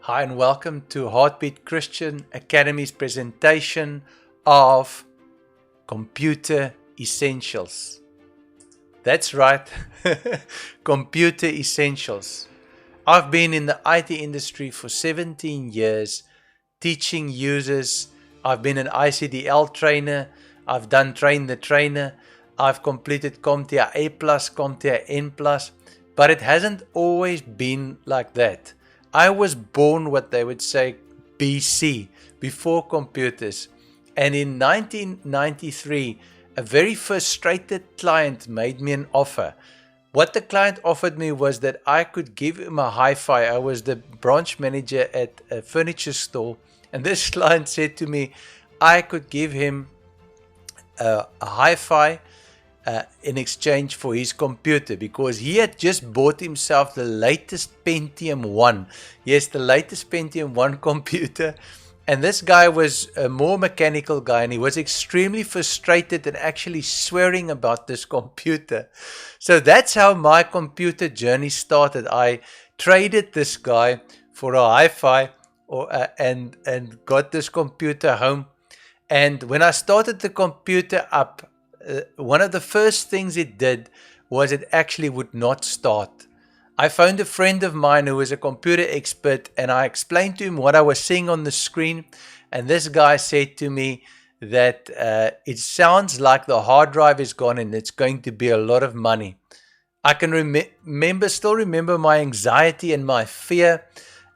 Hi and welcome to Heartbeat Christian Academy's presentation of Computer Essentials. That's right, Computer Essentials. I've been in the IT industry for 17 years, teaching users. I've been an ICDL trainer. I've done Train the Trainer. I've completed CompTIA A+, CompTIA N+, but it hasn't always been like that. I was born what they would say BC, before computers. And in 1993, a very frustrated client made me an offer. What the client offered me was that I could give him a hi-fi. I was the branch manager at a furniture store. And this client said to me, I could give him a hi-fi in exchange for his computer, because he had just bought himself the latest Pentium 1. Yes, the latest Pentium 1 computer. And this guy was a more mechanical guy, and he was extremely frustrated and actually swearing about this computer. So that's how my computer journey started. I traded this guy for a hi-fi and got this computer home. And when I started the computer up, one of the first things it did was it actually would not start. I phoned a friend of mine who was a computer expert, and I explained to him what I was seeing on the screen. And this guy said to me that it sounds like the hard drive is gone and it's going to be a lot of money. I can still remember my anxiety and my fear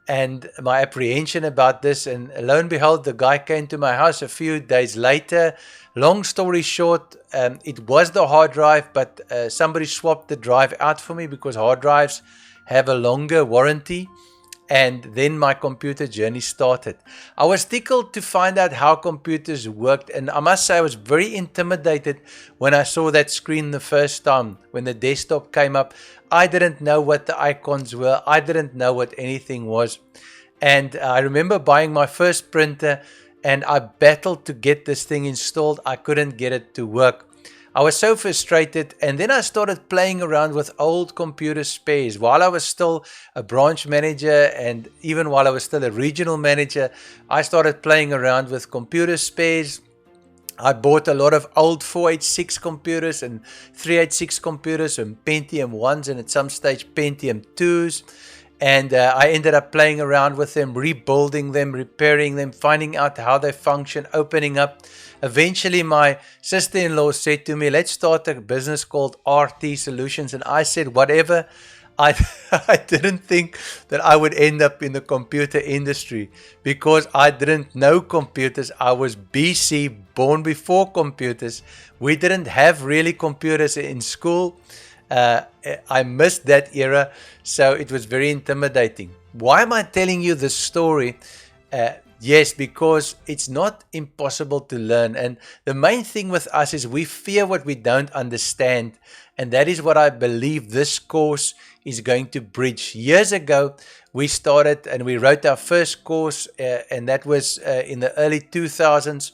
and my apprehension about this. And lo and behold, the guy came to my house a few days later. Long story short, it was the hard drive, but somebody swapped the drive out for me because hard drives have a longer warranty. And then my computer journey started. I was tickled to find out how computers worked, and I must say I was very intimidated when I saw that screen the first time. When the desktop came up, I didn't know what the icons were. I didn't know what anything was. And I remember buying my first printer, and I battled to get this thing installed. I couldn't get it to work. I was so frustrated, and then I started playing around with old computer spares. While I was still a branch manager, and even while I was still a regional manager, I started playing around with computer spares. I bought a lot of old 486 computers and 386 computers and Pentium 1s and at some stage Pentium 2s. And I ended up playing around with them, rebuilding them, repairing them, finding out how they function, opening up. Eventually, my sister-in-law said to me, let's start a business called RT Solutions. And I said, whatever. I didn't think that I would end up in the computer industry because I didn't know computers. I was BC, born before computers. We didn't have really computers in school. I missed that era, so it was very intimidating. Why am I telling you this story? Yes, because it's not impossible to learn. And the main thing with us is we fear what we don't understand. And that is what I believe this course is going to bridge. Years ago, we started and we wrote our first course, and that was in the early 2000s,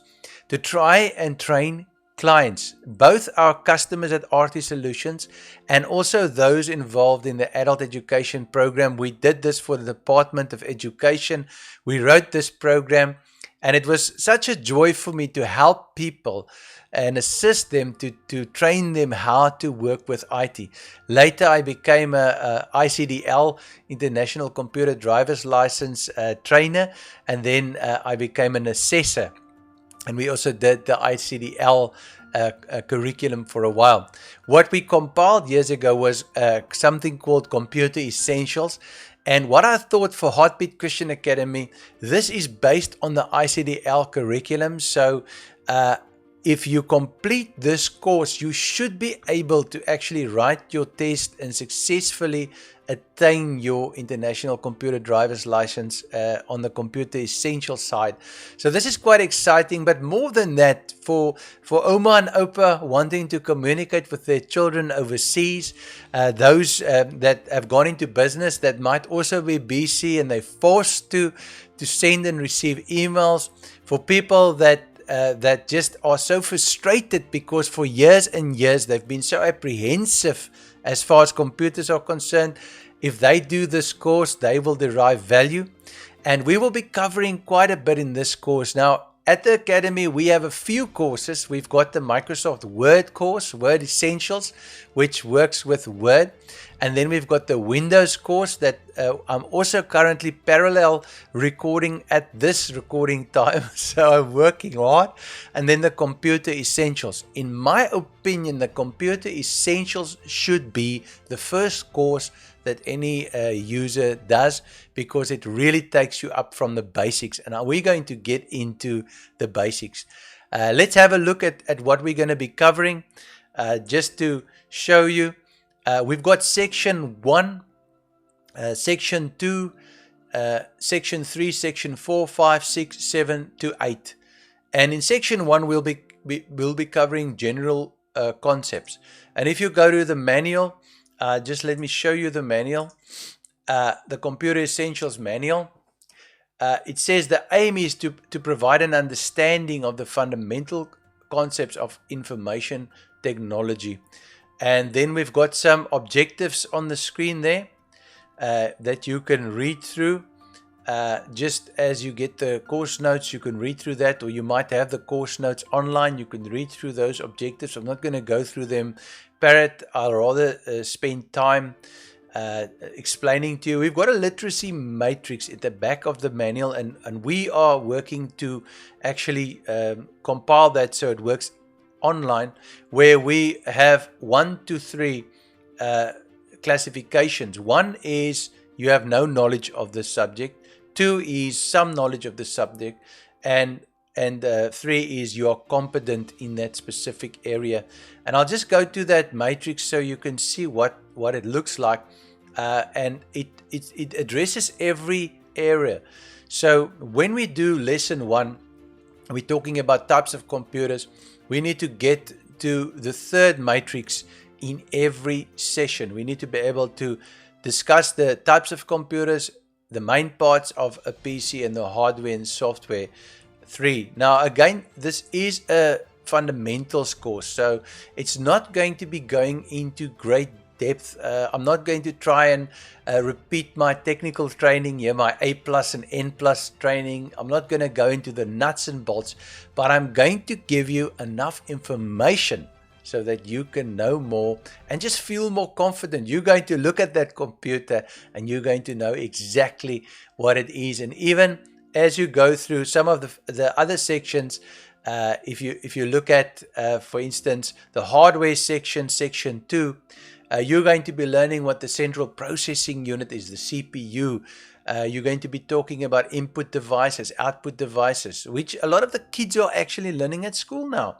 to try and train clients, both our customers at RT Solutions and also those involved in the adult education program. We did this for the Department of Education. We wrote this program, and it was such a joy for me to help people and assist them to train them how to work with IT. Later, I became a ICDL, International Computer Driver's License trainer, and then I became an assessor. And we also did the ICDL curriculum for a while. What we compiled years ago was something called Computer Essentials. And what I thought for Heartbeat Christian Academy, this is based on the ICDL curriculum. So if you complete this course, you should be able to actually write your test and successfully attain your International Computer Driver's License on the Computer Essentials side. So this is quite exciting, but more than that, for Oma and Opa wanting to communicate with their children overseas, those that have gone into business that might also be BC and they're forced to send and receive emails, for people that just are so frustrated because for years and years they've been so apprehensive as far as computers are concerned. If they do this course, they will derive value. And we will be covering quite a bit in this course. Now, at the Academy, we have a few courses. We've got the Microsoft Word course, Word Essentials, which works with Word. And then we've got the Windows course that I'm also currently parallel recording at this recording time. So I'm working hard. And then the Computer Essentials. In my opinion, the Computer Essentials should be the first course that any user does, because it really takes you up from the basics. And we're going to get into the basics. Let's have a look at what we're going to be covering. Just to show you, we've got section 1, section 2, section 3, section 4, 5, 6, 7 to 8. And in section 1, we'll be covering general concepts. And if you go to the manual, just let me show you the manual, the Computer Essentials manual. It says the aim is to provide an understanding of the fundamental concepts of information technology. And then we've got some objectives on the screen there that you can read through. Just as you get the course notes, you can read through that, or you might have the course notes online. You can read through those objectives. I'm not going to go through them. Parrot, I'll rather spend time explaining to you. We've got a literacy matrix at the back of the manual, and we are working to actually compile that so it works online, where we have 1 to 3 classifications. 1 is you have no knowledge of the subject. 2 is some knowledge of the subject, and 3 is you are competent in that specific area. And I'll just go to that matrix so you can see what it looks like, and it addresses every area. So when we do lesson 1, we're talking about types of computers. We need to get to the 3rd matrix in every session. We need to be able to discuss the types of computers, the main parts of a PC, and the hardware and software. 3. Now again, this is a fundamentals course, so it's not going to be going into great depth. I'm not going to try and repeat my technical training here, my A+ and N+ training. I'm not going to go into the nuts and bolts, but I'm going to give you enough information so that you can know more and just feel more confident. You're going to look at that computer and you're going to know exactly what it is. And even as you go through some of the other sections, if you look at, for instance, the hardware section, section 2, you're going to be learning what the central processing unit is, the CPU. You're going to be talking about input devices, output devices, which a lot of the kids are actually learning at school now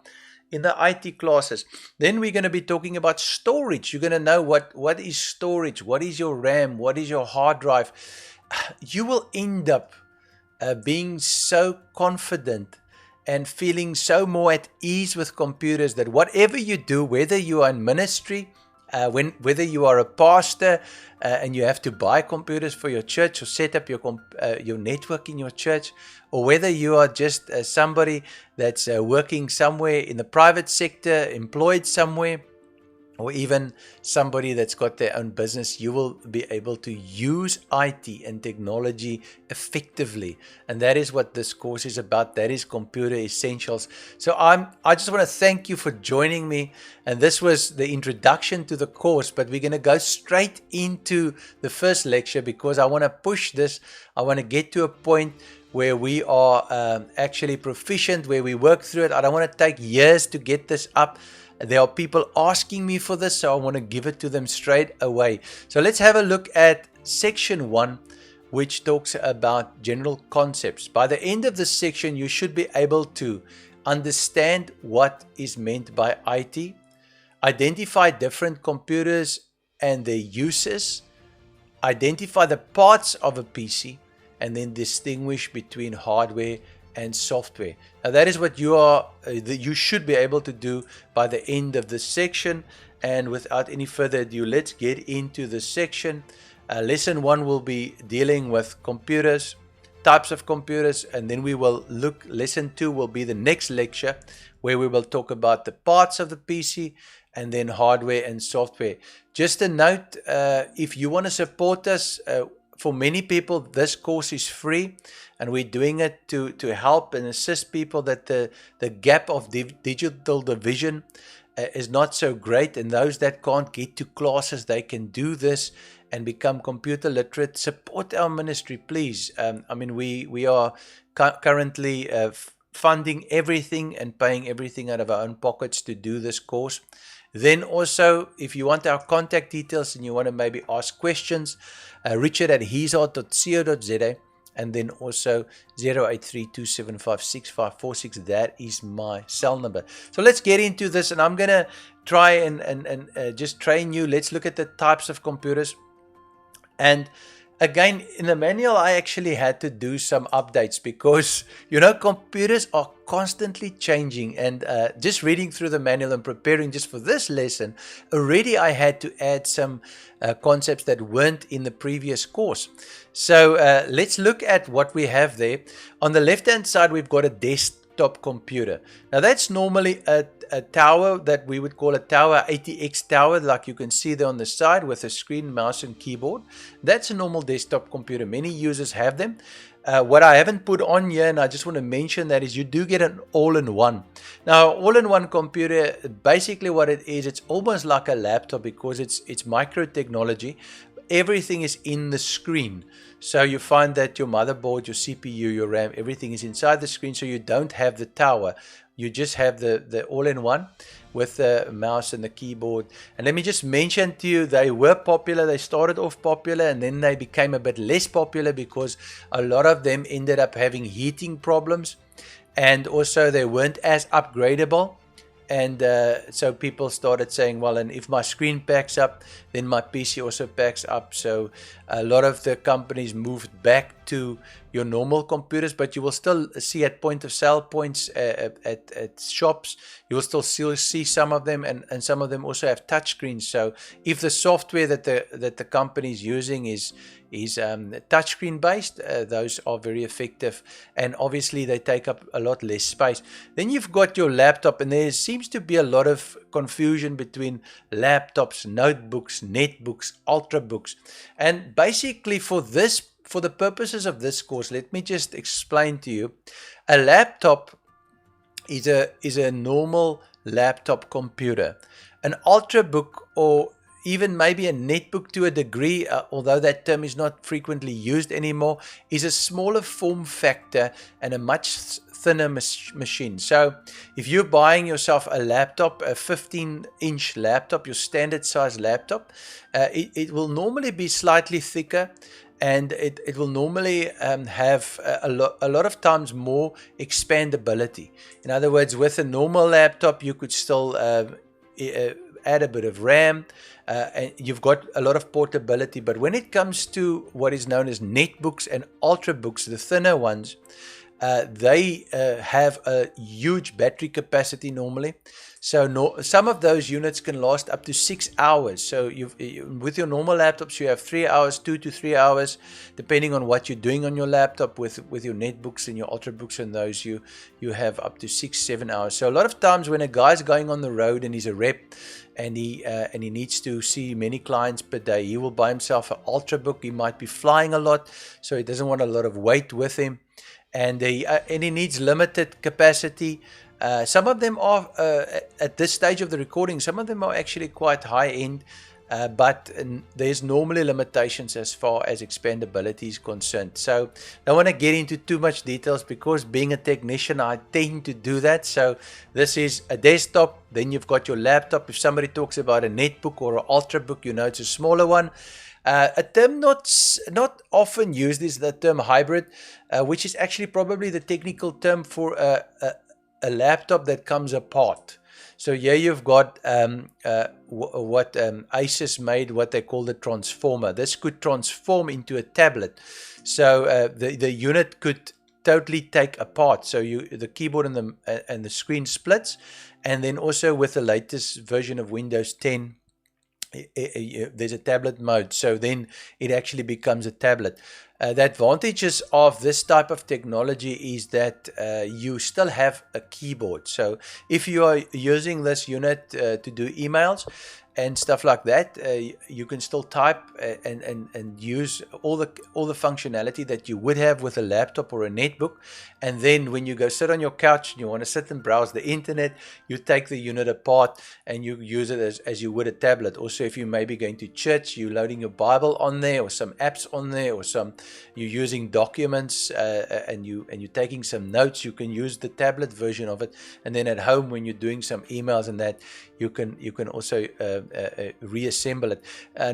in the IT classes. Then we're going to be talking about storage. You're going to know what is storage, what is your RAM, what is your hard drive. You will end up being so confident and feeling so more at ease with computers that whatever you do, whether you are in ministry, whether you are a pastor and you have to buy computers for your church or set up your network in your church, or whether you are just somebody that's working somewhere in the private sector, employed somewhere, or even somebody that's got their own business, you will be able to use IT and technology effectively. And that is what this course is about. That is Computer Essentials. So I just want to thank you for joining me. And this was the introduction to the course, but we're going to go straight into the first lecture because I want to push this. I want to get to a point where we are actually proficient, where we work through it. I don't want to take years to get this up. There are people asking me for this, so I want to give it to them straight away. So let's have a look at section 1, which talks about general concepts. By the end of this section, you should be able to understand what is meant by IT, identify different computers and their uses, identify the parts of a PC, and then distinguish between hardware and software. Now that is what you should be able to do by the end of this section. And without any further ado, let's get into the section. Lesson 1 will be dealing with computers, types of computers, and then we will look, lesson 2 will be the next lecture where we will talk about the parts of the PC and then hardware and software. Just a note, if you want to support us for many people, this course is free, and we're doing it to help and assist people that the gap of digital division is not so great, and those that can't get to classes, they can do this and become computer literate. Support our ministry, please. I mean, we are currently funding everything and paying everything out of our own pockets to do this course. Then also, if you want our contact details and you want to maybe ask questions, richard@hizard.co.za, and then also 0832756546. That is my cell number. So let's get into this, and I'm going to try and just train you. Let's look at the types of computers. And again, in the manual, I actually had to do some updates because, computers are constantly changing. And just reading through the manual and preparing just for this lesson, already I had to add some concepts that weren't in the previous course. So let's look at what we have there. On the left-hand side, we've got a desktop computer. Now, that's normally a tower that we would call a tower, 80X tower, like you can see there on the side with a screen, mouse and keyboard. That's a normal desktop computer. Many users have them. What I haven't put on here, and I just want to mention that, is you do get an all-in-one. Now, all-in-one computer, basically what it is, it's almost like a laptop because it's micro technology. Everything is in the screen. So you find that your motherboard, your CPU, your RAM, everything is inside the screen, so you don't have the tower. You just have the all-in-one with the mouse and the keyboard. And let me just mention to you, they were popular. They started off popular, and then they became a bit less popular because a lot of them ended up having heating problems, and also they weren't as upgradable. And so people started saying, well, and if my screen packs up, then my PC also packs up. So a lot of the companies moved back to your normal computers, but you will still see at point of sale points at shops, you will still see some of them, and some of them also have touch screens. So if the software that the company is using is touchscreen based, those are very effective, and obviously they take up a lot less space. Then you've got your laptop, and there seems to be a lot of confusion between laptops, notebooks, netbooks, ultrabooks. And basically for the purposes of this course, let me just explain to you. A laptop is a normal laptop computer. An ultrabook, or even maybe a netbook to a degree, although that term is not frequently used anymore, is a smaller form factor and a much thinner machine. So if you're buying yourself a laptop, a 15-inch laptop, your standard size laptop, it will normally be slightly thicker, and it will normally have a lot of times more expandability. In other words, with a normal laptop, you could still add a bit of RAM, and you've got a lot of portability. But when it comes to what is known as netbooks and ultrabooks, the thinner ones, they have a huge battery capacity normally. So some of those units can last up to 6 hours. So with your normal laptops, you have 3 hours, 2 to 3 hours, depending on what you're doing on your laptop. With your netbooks and your ultrabooks and those, you have up to 6-7 hours. So a lot of times when a guy's going on the road and he's a rep, and he needs to see many clients per day, he will buy himself an ultrabook. He might be flying a lot, so he doesn't want a lot of weight with him, and he needs limited capacity. Some of them are, at this stage of the recording, some of them are actually quite high-end, but there's normally limitations as far as expandability is concerned. So I don't want to get into too much details because being a technician, I tend to do that. So this is a desktop, then you've got your laptop. If somebody talks about a netbook or an ultrabook, you know it's a smaller one. A term not often used is the term hybrid, which is actually probably the technical term for a laptop that comes apart. So here you've got what Asus made, what they call the transformer. This could transform into a tablet. So the unit could totally take apart. So the keyboard and the screen splits, and then also with the latest version of Windows 10. There's a tablet mode, so then it actually becomes a tablet. The advantages of this type of technology is that you still have a keyboard. So if you are using this unit to do emails, and stuff like that. You can still type and use all the functionality that you would have with a laptop or a netbook. And then when you go sit on your couch and you want to sit and browse the internet, you take the unit apart and you use it as you would a tablet. Also, if you may be going to church, you're loading your Bible on there, or some apps on there, or you're using documents, and you're taking some notes, you can use the tablet version of it. And then at home, when you're doing some emails and that, you can also reassemble it.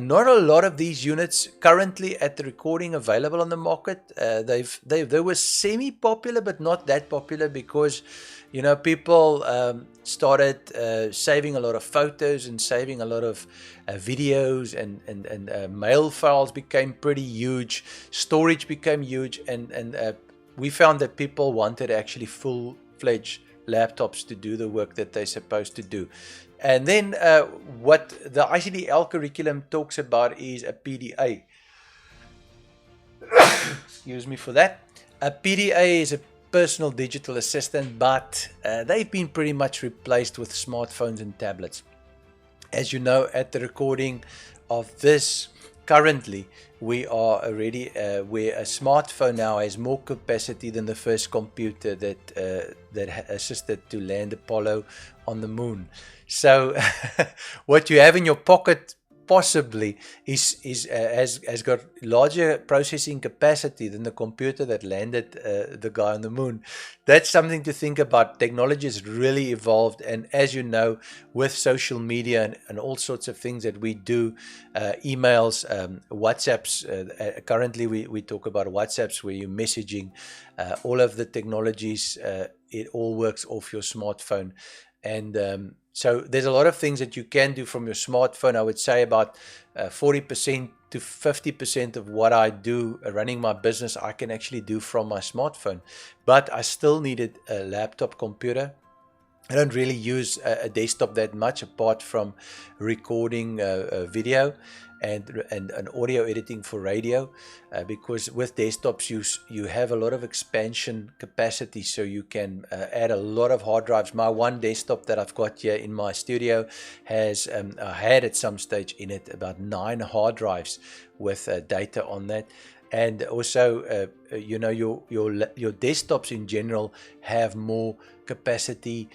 Not a lot of these units currently at the recording available on the market. They were semi-popular, but not that popular, because people started saving a lot of photos and saving a lot of videos, and mail files became pretty huge, storage became huge, and we found that people wanted actually full-fledged laptops to do the work that they're supposed to do. And then what the ICDL curriculum talks about is a PDA. Excuse me for that. A PDA is a personal digital assistant, but they've been pretty much replaced with smartphones and tablets. As you know, at the recording of this, currently we are already where a smartphone now has more capacity than the first computer that assisted to land Apollo on the moon. So what you have in your pocket possibly has got larger processing capacity than the computer that landed the guy on the moon. That's something to think about. Technology has really evolved, and as you know, with social media and all sorts of things that we do, emails, WhatsApps, currently we talk about WhatsApps where you're messaging, all of the technologies, it all works off your smartphone. And so there's a lot of things that you can do from your smartphone. I would say about 40% to 50% of what I do running my business, I can actually do from my smartphone. But I still needed a laptop computer. I don't really use a desktop that much, apart from recording video and audio editing for radio, because with desktops you have a lot of expansion capacity, so you can add a lot of hard drives. My one desktop that I've got here in my studio has had at some stage in it about 9 hard drives with data on that. And also your desktops in general have more capacity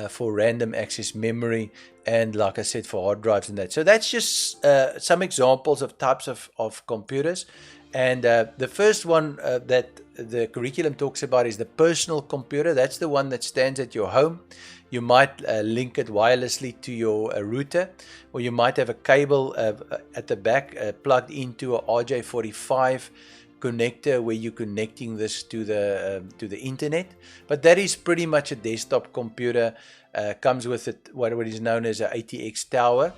for random access memory, and like I said, for hard drives and that. So that's just some examples of types of computers. And the first one that the curriculum talks about is the personal computer. That's the one that stands at your home. You might link it wirelessly to your router, or you might have a cable at the back plugged into a RJ45 connector where you're connecting this to the internet. But that is pretty much a desktop computer. Comes with it what is known as a ATX tower,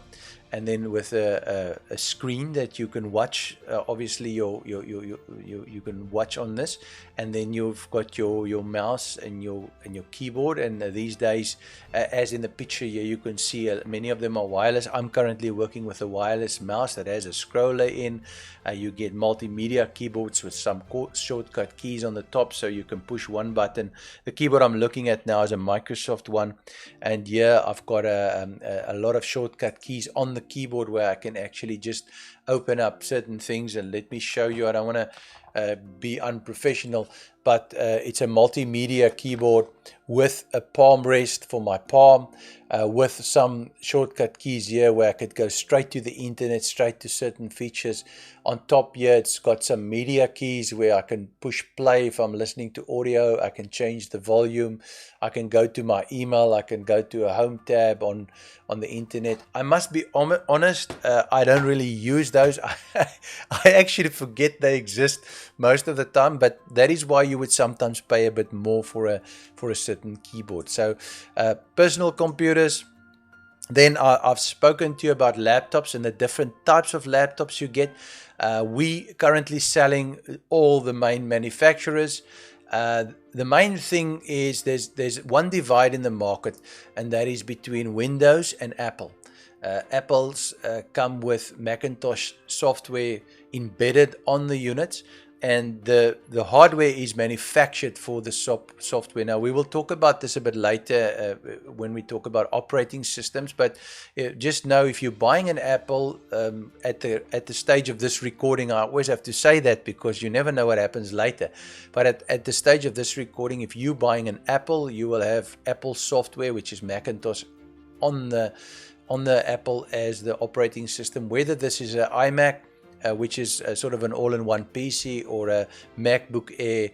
and then with a screen that you can watch. Obviously, you can watch on this, and then you've got your mouse and your keyboard. And these days, as in the picture here, you can see many of them are wireless. I'm currently working with a wireless mouse that has a scroller in. You get multimedia keyboards with some shortcut keys on the top, so you can push one button. The keyboard I'm looking at now is a Microsoft one, and here I've got a lot of shortcut keys on the keyboard where I can actually just open up certain things. And let me show you. I don't want to be unprofessional, but it's a multimedia keyboard with a palm rest for my palm, with some shortcut keys here where I could go straight to the internet, straight to certain features. On top here, it's got some media keys where I can push play if I'm listening to audio. I can change the volume. I can go to my email. I can go to a home tab on the internet. I must be honest, I don't really use those. I actually forget they exist most of the time, but that is why you would sometimes pay a bit more for a certain keyboard. So personal computers. Then I've spoken to you about laptops and the different types of laptops you get. We currently selling all the main manufacturers. The main thing is there's one divide in the market, and that is between Windows and Apple. Apple's come with Macintosh software embedded on the units, and the hardware is manufactured for the software. Now we will talk about this a bit later when we talk about operating systems, but just know if you're buying an Apple at the stage of this recording, I always have to say that because you never know what happens later, but at the stage of this recording, if you're buying an Apple, you will have Apple software, which is Macintosh, on the Apple as the operating system, whether this is an iMac, which is sort of an all-in-one PC, or a MacBook Air,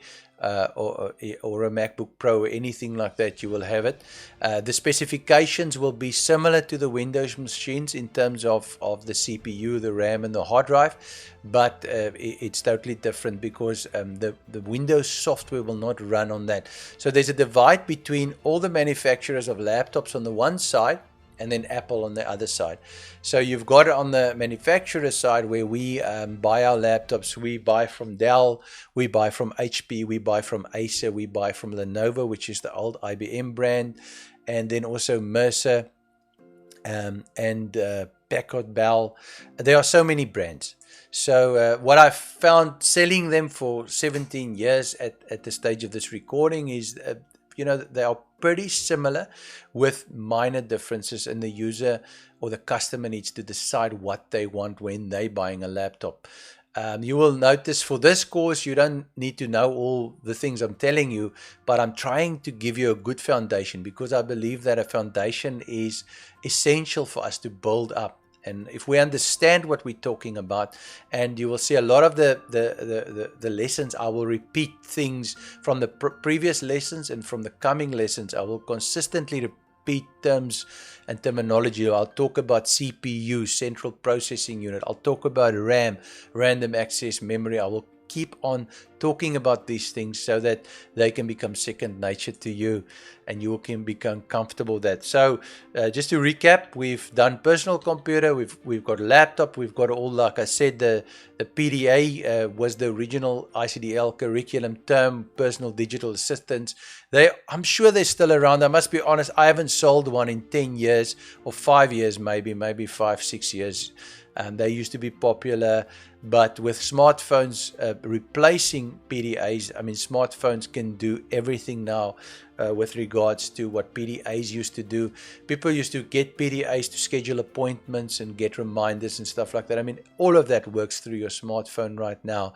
or a MacBook Pro, or anything like that, you will have it. The specifications will be similar to the Windows machines in terms of the CPU, the RAM, and the hard drive, but it's totally different because the Windows software will not run on that. So there's a divide between all the manufacturers of laptops on the one side, and then Apple on the other side. So you've got it on the manufacturer side, where we buy our laptops. We buy from Dell, we buy from HP, we buy from Acer, we buy from Lenovo, which is the old IBM brand, and then also Mercer and Packard Bell. There are so many brands. So what I've found selling them for 17 years at the stage of this recording is, they are pretty similar with minor differences, and the user or the customer needs to decide what they want when they're buying a laptop. You will notice for this course, you don't need to know all the things I'm telling you, but I'm trying to give you a good foundation because I believe that a foundation is essential for us to build up. And if we understand what we're talking about, and you will see a lot of the lessons, I will repeat things from the previous lessons, and from the coming lessons, I will consistently repeat terms and terminology. I'll talk about CPU, central processing unit. I'll talk about RAM, random access memory. I will keep on talking about these things so that they can become second nature to you and you can become comfortable with that. So just to recap, we've done personal computer, we've got laptop, we've got all, like I said, the PDA was the original ICDL curriculum term, personal digital assistants. I'm sure they're still around. I must be honest, I haven't sold one in 10 years or 5 years, maybe 5-6 years. They used to be popular, but with smartphones replacing PDAs, I mean, smartphones can do everything now with regards to what PDAs used to do. People used to get PDAs to schedule appointments and get reminders and stuff like that. I mean, all of that works through your smartphone right now.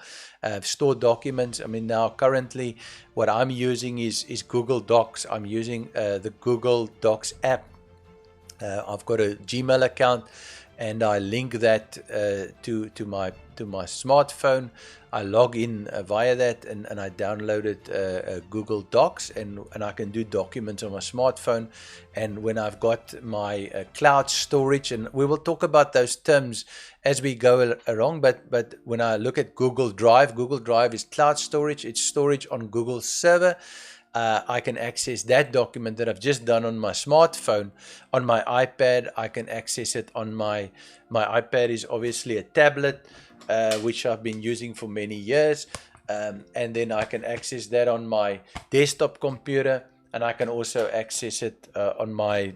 Store documents. I mean, now currently what I'm using is Google Docs. I'm using the Google Docs app. I've got a Gmail account, and I link that to my smartphone. I log in via that, and I downloaded Google Docs, and I can do documents on my smartphone. And when I've got my cloud storage, and we will talk about those terms as we go along, but when I look at Google Drive is cloud storage. It's storage on Google server. I can access that document that I've just done on my smartphone, on my iPad. I can access it on my iPad is obviously a tablet, which I've been using for many years. And then I can access that on my desktop computer, and I can also access it on my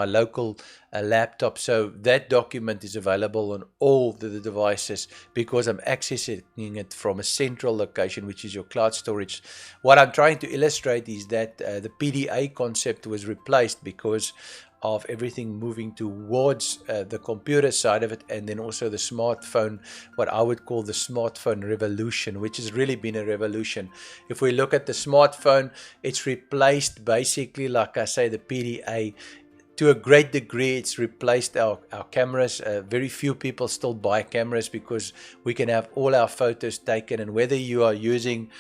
local laptop. So that document is available on all the devices because I'm accessing it from a central location, which is your cloud storage. What I'm trying to illustrate is that the PDA concept was replaced because of everything moving towards the computer side of it, and then also the smartphone, what I would call the smartphone revolution, which has really been a revolution. If we look at the smartphone, it's replaced basically, like I say, the PDA. To a great degree, it's replaced our cameras. Very few people still buy cameras because we can have all our photos taken, and whether you are using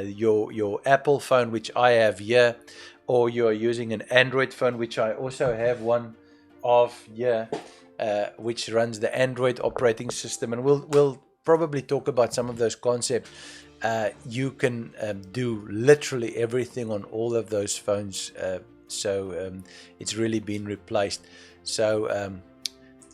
your Apple phone, which I have here, or you are using an Android phone, which I also have one of here, which runs the Android operating system, and we'll probably talk about some of those concepts. You can do literally everything on all of those phones. So it's really been replaced. So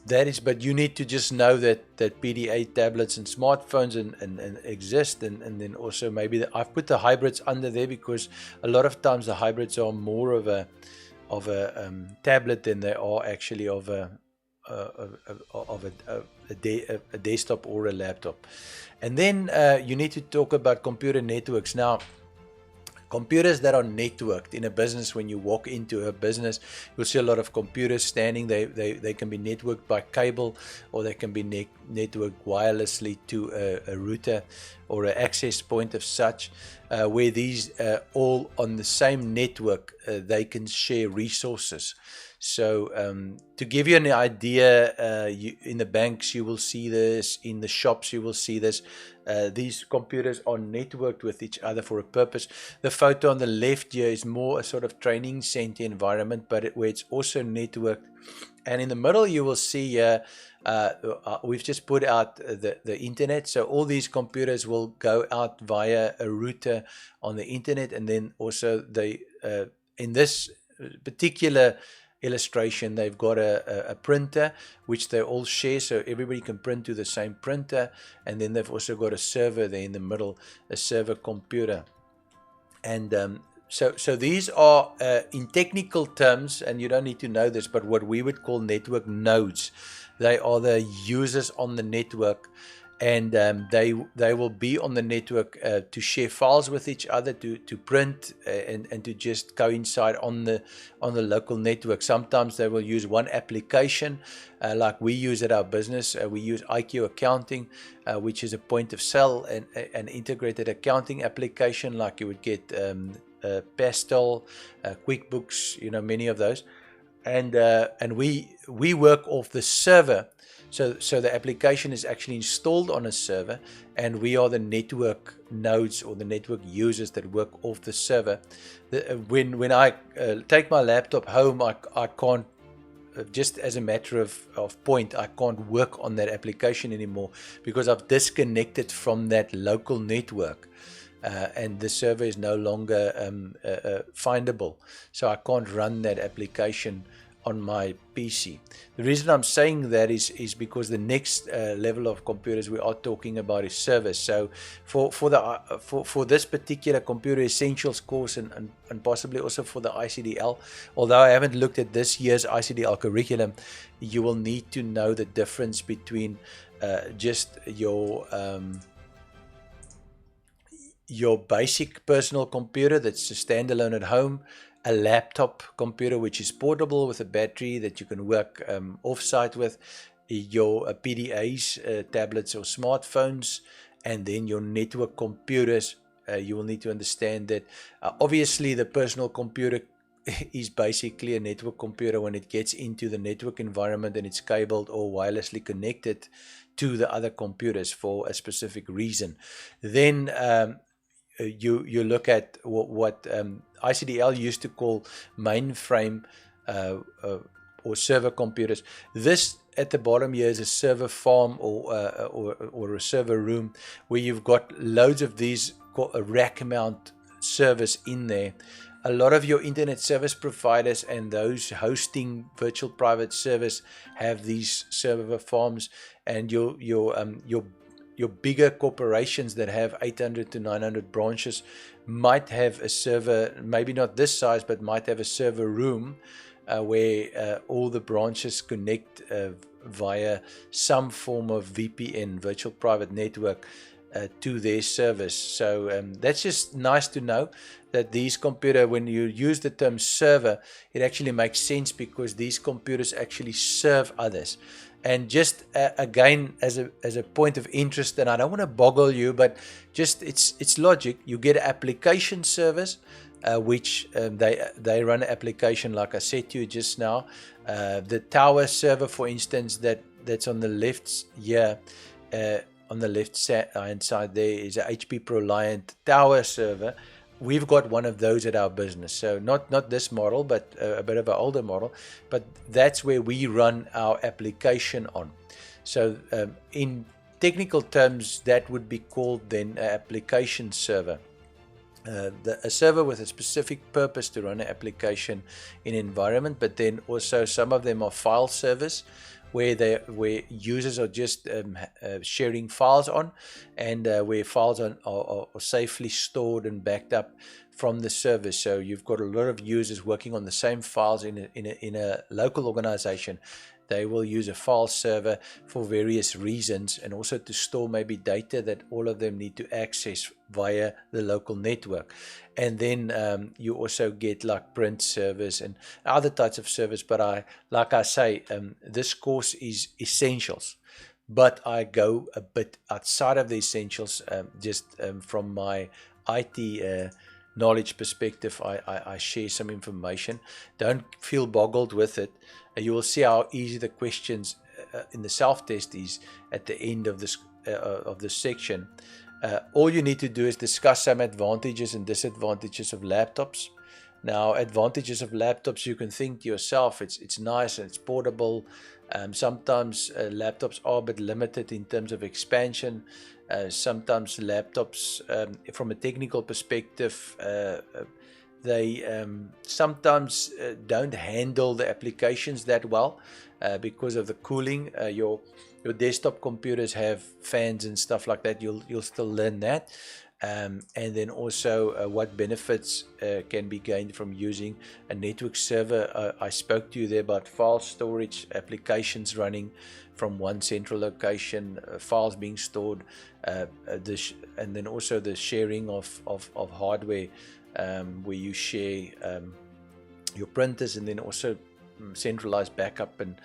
that is, but you need to just know that PDA tablets and smartphones and exist, and then also maybe I've put the hybrids under there because a lot of times the hybrids are more of a tablet than they are actually of a a desktop or a laptop. And then you need to talk about computer networks. Now, computers that are networked in a business, when you walk into a business, you'll see a lot of computers standing. They can be networked by cable, or they can be networked wirelessly to a router or an access point of such, where these all on the same network, they can share resources. So to give you an idea, in the banks you will see this, in the shops you will see this. These computers are networked with each other for a purpose. The photo on the left here is more a sort of training center environment, but where it's also networked. And in the middle you will see here, we've just put out the internet. So all these computers will go out via a router on the internet, and then also they in this particular illustration, they've got a printer which they all share, so everybody can print to the same printer. And then they've also got a server there in the middle, a server computer. And so these are in technical terms, and you don't need to know this, but what we would call network nodes. They are the users on the network, and they will be on the network to share files with each other, to print and to just coincide on the local network. Sometimes they will use one application, like we use at our business. We use IQ Accounting, which is a point of sale and an integrated accounting application, like you would get Pastel, QuickBooks, many of those. And we work off the server. So the application is actually installed on a server, and we are the network nodes or the network users that work off the server. When I take my laptop home, I can't, just as a matter of point, I can't work on that application anymore, because I've disconnected from that local network. And the server is no longer findable, so I can't run that application on my PC. The reason I'm saying that is because the next level of computers we are talking about is servers. So for this particular computer essentials course, and possibly also for the ICDL, although I haven't looked at this year's ICDL curriculum, you will need to know the difference between just your basic personal computer that's a standalone at home, a laptop computer which is portable with a battery that you can work off-site with, your PDAs, tablets or smartphones, and then your network computers. You will need to understand that obviously the personal computer is basically a network computer when it gets into the network environment and it's cabled or wirelessly connected to the other computers for a specific reason. Then you look at what ICDL used to call mainframe or server computers. This at the bottom here is a server farm or a server room where you've got loads of these rack mount servers in there. A lot of your internet service providers and those hosting virtual private servers have these server farms, and your bigger corporations that have 800 to 900 branches might have a server, maybe not this size, but might have a server room where all the branches connect via some form of VPN, virtual private network, to their service. So that's just nice to know that these computers, when you use the term server, it actually makes sense, because these computers actually serve others. And just again, as a point of interest, and I don't want to boggle you, but just it's logic. You get an application service, which they run an application, like I said to you just now. The tower server, for instance, that's on the left here, on the left hand side there is a HP ProLiant tower server. We've got one of those at our business. So not this model, but a bit of an older model. But that's where we run our application on. So in technical terms, that would be called then an application server. A server with a specific purpose to run an application in an environment, but then also some of them are file servers, where users are just sharing files on, and where files are safely stored and backed up from the service. So you've got a lot of users working on the same files in a local organization. They will use a file server for various reasons, and also to store maybe data that all of them need to access via the local network. And then you also get like print servers and other types of servers. But like I say, this course is essentials. But I go a bit outside of the essentials, just from my IT knowledge perspective. I share some information. Don't feel boggled with it. You will see how easy the questions in the self-test is at the end of this section. All you need to do is discuss some advantages and disadvantages of laptops. Now, advantages of laptops, you can think to yourself, it's nice and it's portable. Sometimes laptops are a bit limited in terms of expansion. Sometimes laptops, from a technical perspective, they sometimes don't handle the applications that well because of the cooling. Your desktop computers have fans and stuff like that. You'll still learn that. And then also what benefits can be gained from using a network server. I spoke to you there about file storage, applications running from one central location, files being stored, and then also the sharing of hardware, where you share your printers, and then also centralized backup. And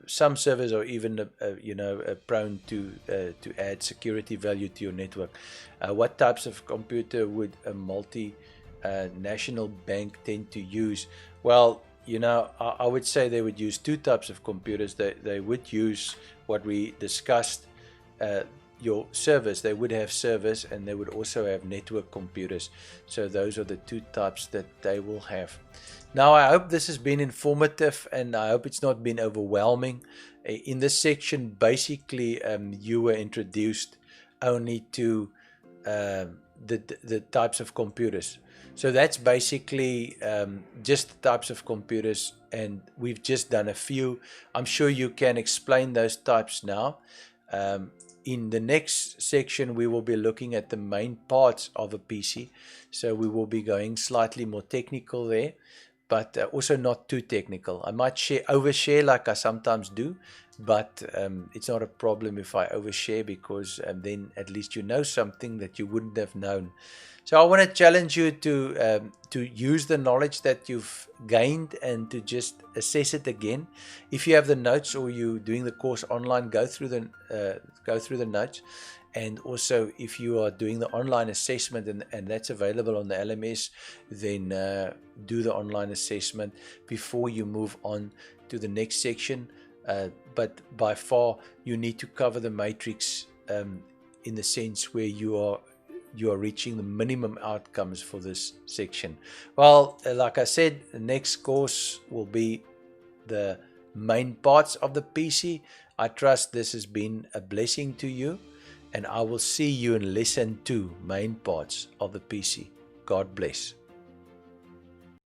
some servers are even prone to add security value to your network. What types of computer would a multinational bank tend to use? Well, I would say they would use two types of computers. They would use what we discussed, your servers. They would have servers, and they would also have network computers. So those are the two types that they will have. Now, I hope this has been informative, and I hope it's not been overwhelming. In this section, basically, you were introduced only to the types of computers. So that's basically just the types of computers, and we've just done a few. I'm sure you can explain those types now. In the next section, we will be looking at the main parts of a PC. So we will be going slightly more technical there, but also not too technical. I might overshare like I sometimes do, but it's not a problem if I overshare, because then at least you know something that you wouldn't have known. So I want to challenge you to use the knowledge that you've gained and to just assess it again. If you have the notes or you're doing the course online, go through the notes. And also, if you are doing the online assessment, and that's available on the LMS, then do the online assessment before you move on to the next section. But by far, you need to cover the matrix in the sense where you are reaching the minimum outcomes for this section. Well, like I said, the next course will be the main parts of the PC. I trust this has been a blessing to you, and I will see you in lesson 2, main parts of the PC. God bless.